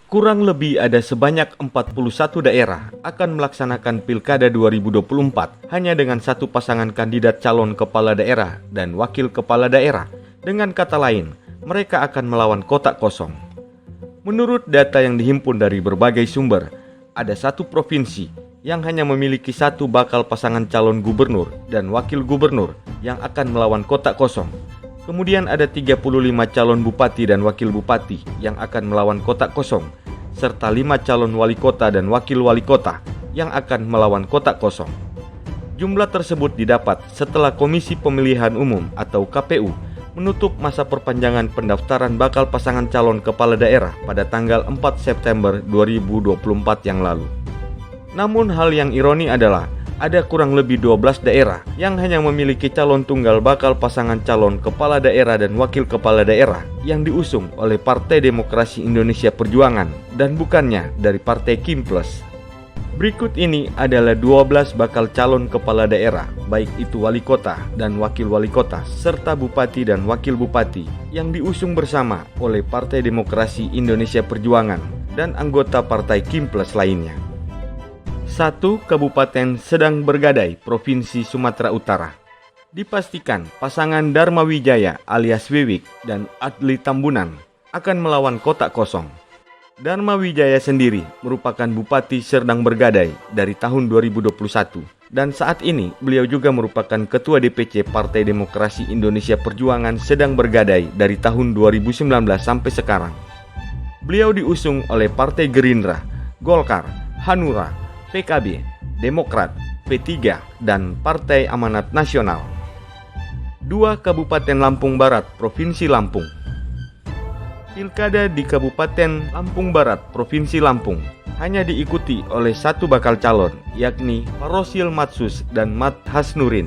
Kurang lebih ada sebanyak 41 daerah akan melaksanakan Pilkada 2024 hanya dengan satu pasangan kandidat calon kepala daerah dan wakil kepala daerah. Dengan kata lain, mereka akan melawan kotak kosong. Menurut data yang dihimpun dari berbagai sumber, ada satu provinsi yang hanya memiliki satu bakal pasangan calon gubernur dan wakil gubernur yang akan melawan kotak kosong. Kemudian ada 35 calon bupati dan wakil bupati yang akan melawan kotak kosong, serta 5 calon wali kota dan wakil wali kota yang akan melawan kotak kosong. Jumlah tersebut didapat setelah Komisi Pemilihan Umum atau KPU menutup masa perpanjangan pendaftaran bakal pasangan calon kepala daerah pada tanggal 4 September 2024 yang lalu. Namun hal yang ironi adalah ada kurang lebih 12 daerah yang hanya memiliki calon tunggal bakal pasangan calon kepala daerah dan wakil kepala daerah yang diusung oleh Partai Demokrasi Indonesia Perjuangan dan bukannya dari Partai Kim Plus. Berikut ini adalah 12 bakal calon kepala daerah, baik itu wali kota dan wakil wali kota serta bupati dan wakil bupati yang diusung bersama oleh Partai Demokrasi Indonesia Perjuangan dan anggota Partai Kim Plus lainnya. 1. Kabupaten Sedang Bergadai, Provinsi Sumatera Utara. Dipastikan pasangan Dharma Wijaya alias Wiwik dan Adli Tambunan akan melawan kotak kosong. Dharma Wijaya sendiri merupakan Bupati Serdang Bergadai dari tahun 2021 dan saat ini beliau juga merupakan Ketua DPC Partai Demokrasi Indonesia Perjuangan Sedang Bergadai dari tahun 2019 sampai sekarang. Beliau diusung oleh Partai Gerindra, Golkar, Hanura, PKB, Demokrat, P3, dan Partai Amanat Nasional. 2. Kabupaten Lampung Barat, Provinsi Lampung. Pilkada di Kabupaten Lampung Barat, Provinsi Lampung hanya diikuti oleh satu bakal calon, yakni Parosil Matsus dan Mat Hasnurin.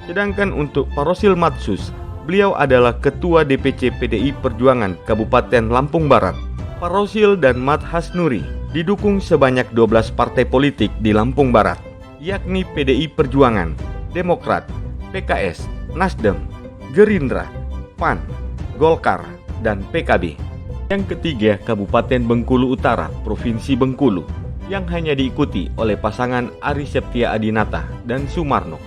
Sedangkan untuk Parosil Matsus, beliau adalah Ketua DPC PDI Perjuangan Kabupaten Lampung Barat. Parosil dan Mat Hasnuri didukung sebanyak 12 partai politik di Lampung Barat, yakni PDI Perjuangan, Demokrat, PKS, Nasdem, Gerindra, PAN, Golkar, dan PKB. Yang ketiga, Kabupaten Bengkulu Utara, Provinsi Bengkulu, yang hanya diikuti oleh pasangan Ari Septia Adinata dan Sumarno.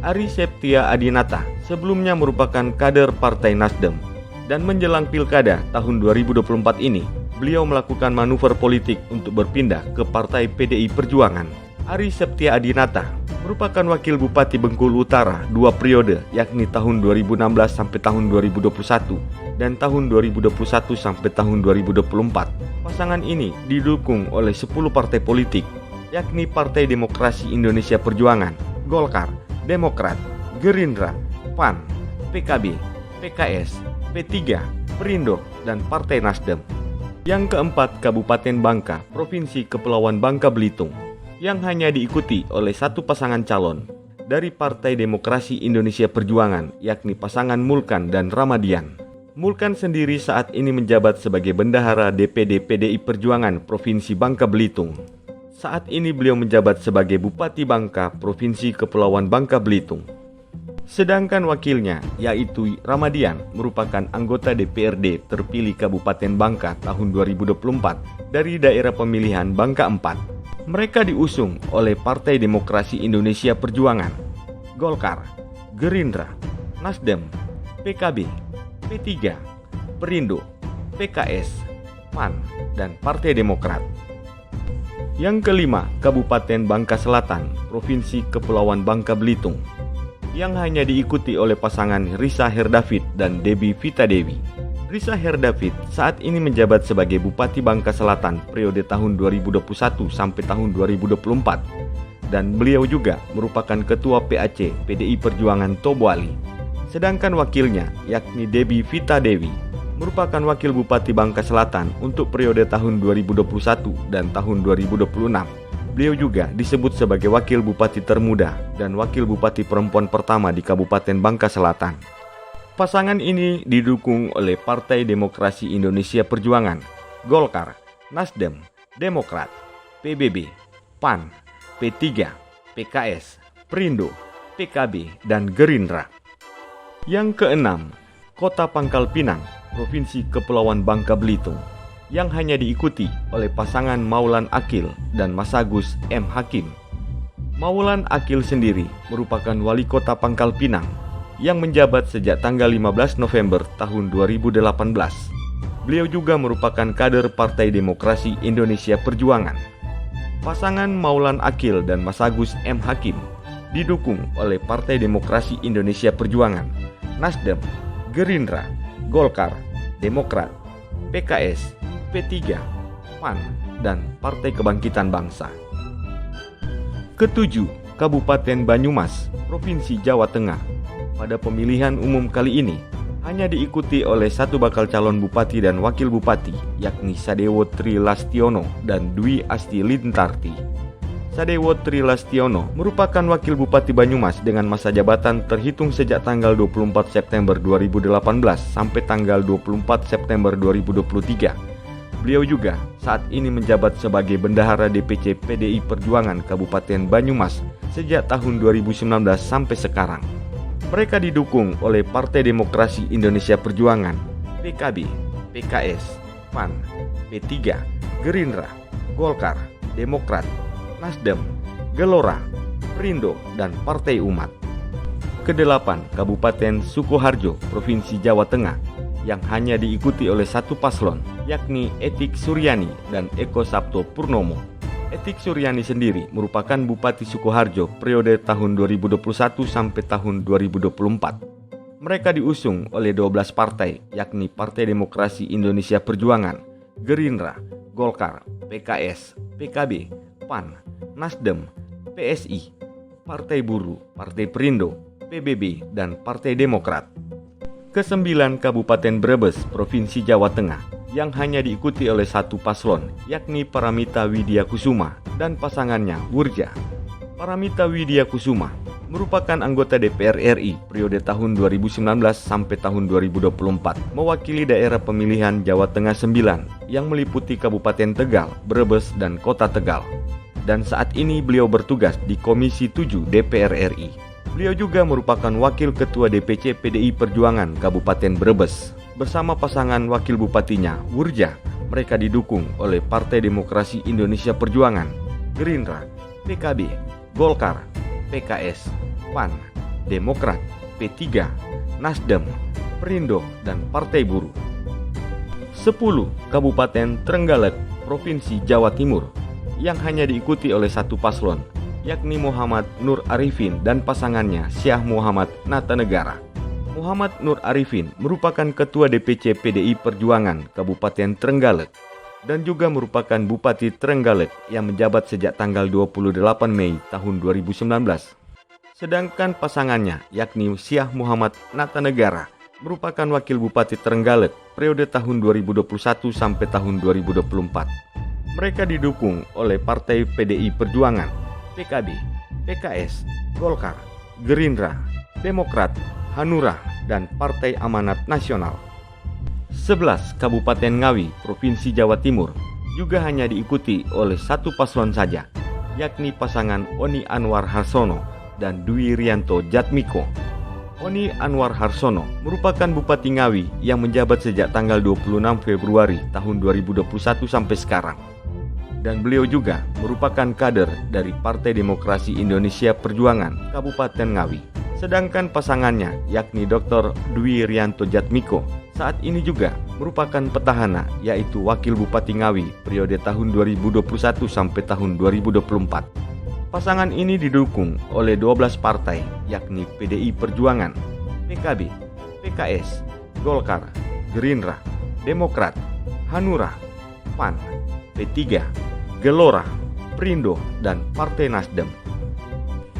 Ari Septia Adinata sebelumnya merupakan kader Partai Nasdem, dan menjelang Pilkada tahun 2024 ini, beliau melakukan manuver politik untuk berpindah ke Partai PDI Perjuangan. Ari Septia Adinata merupakan wakil Bupati Bengkulu Utara 2 periode, yakni tahun 2016 sampai tahun 2021 dan tahun 2021 sampai tahun 2024. Pasangan ini didukung oleh 10 partai politik, yakni Partai Demokrasi Indonesia Perjuangan, Golkar, Demokrat, Gerindra, PAN, PKB, PKS, P3, Perindo, dan Partai Nasdem. Yang keempat, Kabupaten Bangka, Provinsi Kepulauan Bangka Belitung, yang hanya diikuti oleh satu pasangan calon dari Partai Demokrasi Indonesia Perjuangan, yakni pasangan Mulkan dan Ramadian. Mulkan sendiri saat ini menjabat sebagai Bendahara DPD PDI Perjuangan Provinsi Bangka Belitung. Saat ini beliau menjabat sebagai Bupati Bangka, Provinsi Kepulauan Bangka Belitung. Sedangkan wakilnya, yaitu Ramadian, merupakan anggota DPRD terpilih Kabupaten Bangka tahun 2024 dari daerah pemilihan Bangka 4. Mereka diusung oleh Partai Demokrasi Indonesia Perjuangan, Golkar, Gerindra, Nasdem, PKB, P3, Perindo, PKS, PAN, dan Partai Demokrat. Yang kelima, Kabupaten Bangka Selatan, Provinsi Kepulauan Bangka Belitung, yang hanya diikuti oleh pasangan Risa Herdavid dan Debbie Vita Dewi. Risa Herdavid saat ini menjabat sebagai Bupati Bangka Selatan periode tahun 2021 sampai tahun 2024 dan beliau juga merupakan Ketua PAC PDI Perjuangan Tobuali. Sedangkan wakilnya, yakni Debbie Vita Dewi, merupakan Wakil Bupati Bangka Selatan untuk periode tahun 2021 dan tahun 2026. Beliau juga disebut sebagai Wakil Bupati termuda dan Wakil Bupati perempuan pertama di Kabupaten Bangka Selatan. Pasangan ini didukung oleh Partai Demokrasi Indonesia Perjuangan, Golkar, Nasdem, Demokrat, PBB, PAN, P3, PKS, Perindo, PKB, dan Gerindra. Yang keenam, Kota Pangkal Pinang, Provinsi Kepulauan Bangka Belitung, yang hanya diikuti oleh pasangan Maulan Akil dan Mas Agus M. Hakim. Maulan Akil sendiri merupakan wali kota Pangkal Pinang yang menjabat sejak tanggal 15 November tahun 2018. Beliau juga merupakan kader Partai Demokrasi Indonesia Perjuangan. Pasangan Maulan Akil dan Mas Agus M. Hakim didukung oleh Partai Demokrasi Indonesia Perjuangan, Nasdem, Gerindra, Golkar, Demokrat, PKS, P3, PAN, dan Partai Kebangkitan Bangsa. Ketujuh, Kabupaten Banyumas, Provinsi Jawa Tengah. Pada pemilihan umum kali ini, hanya diikuti oleh satu bakal calon bupati dan wakil bupati, yakni Sadewo Trilastiono dan Dwi Asti Lintarti. Sadewo Trilastiono merupakan wakil bupati Banyumas dengan masa jabatan terhitung sejak tanggal 24 September 2018 sampai tanggal 24 September 2023. Beliau juga saat ini menjabat sebagai Bendahara DPC PDI Perjuangan Kabupaten Banyumas sejak tahun 2019 sampai sekarang. Mereka didukung oleh Partai Demokrasi Indonesia Perjuangan, PKB, PKS, PAN, P3, Gerindra, Golkar, Demokrat, Nasdem, Gelora, Perindo, dan Partai Umat. Kedelapan, Kabupaten Sukoharjo, Provinsi Jawa Tengah, yang hanya diikuti oleh satu paslon, yakni Etik Suryani dan Eko Sabto Purnomo. Etik Suryani sendiri merupakan Bupati Sukoharjo periode tahun 2021 sampai tahun 2024. Mereka diusung oleh 12 partai, yakni Partai Demokrasi Indonesia Perjuangan, Gerindra, Golkar, PKS, PKB, PAN, Nasdem, PSI, Partai Buruh, Partai Perindo, PBB, dan Partai Demokrat. Kesembilan, Kabupaten Brebes, Provinsi Jawa Tengah, yang hanya diikuti oleh satu paslon, yakni Paramita Widya Kusuma dan pasangannya Wurja. Paramita Widya Kusuma merupakan anggota DPR RI periode tahun 2019 sampai tahun 2024, mewakili daerah pemilihan Jawa Tengah 9 yang meliputi Kabupaten Tegal, Brebes, dan Kota Tegal. Dan saat ini beliau bertugas di Komisi 7 DPR RI. Beliau juga merupakan Wakil Ketua DPC PDI Perjuangan Kabupaten Brebes. Bersama pasangan wakil bupatinya, Wurja, mereka didukung oleh Partai Demokrasi Indonesia Perjuangan, Gerindra, PKB, Golkar, PKS, PAN, Demokrat, P3, Nasdem, Perindo, dan Partai Buruh. 10. Kabupaten Trenggalek, Provinsi Jawa Timur, yang hanya diikuti oleh satu paslon, yakni Muhammad Nur Arifin dan pasangannya Syah Muhammad Natanegara. Muhammad Nur Arifin merupakan Ketua DPC PDI Perjuangan Kabupaten Trenggalek dan juga merupakan Bupati Trenggalek yang menjabat sejak tanggal 28 Mei tahun 2019. Sedangkan pasangannya yakni Syah Muhammad Natanegara merupakan Wakil Bupati Trenggalek periode tahun 2021 sampai tahun 2024. Mereka didukung oleh Partai PDI Perjuangan, PKB, PKS, Golkar, Gerindra, Demokrat, Hanura, dan Partai Amanat Nasional. 11. Kabupaten Ngawi, Provinsi Jawa Timur, juga hanya diikuti oleh satu paslon saja, yakni pasangan Oni Anwar Harsono dan Dwi Rianto Jatmiko. Oni Anwar Harsono merupakan Bupati Ngawi yang menjabat sejak tanggal 26 Februari tahun 2021 sampai sekarang. Dan beliau juga merupakan kader dari Partai Demokrasi Indonesia Perjuangan Kabupaten Ngawi. Sedangkan pasangannya yakni Dr. Dwi Rianto Jatmiko saat ini juga merupakan petahana, yaitu Wakil Bupati Ngawi periode tahun 2021 sampai tahun 2024. Pasangan ini didukung oleh 12 partai, yakni PDI Perjuangan, PKB, PKS, Golkar, Gerindra, Demokrat, Hanura, PAN, P3, Gelora, Perindo, dan Partai Nasdem.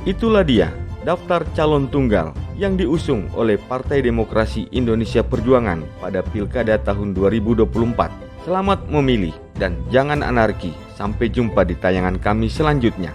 Itulah dia daftar calon tunggal yang diusung oleh Partai Demokrasi Indonesia Perjuangan pada Pilkada tahun 2024. Selamat memilih dan jangan anarki. Sampai jumpa di tayangan kami selanjutnya.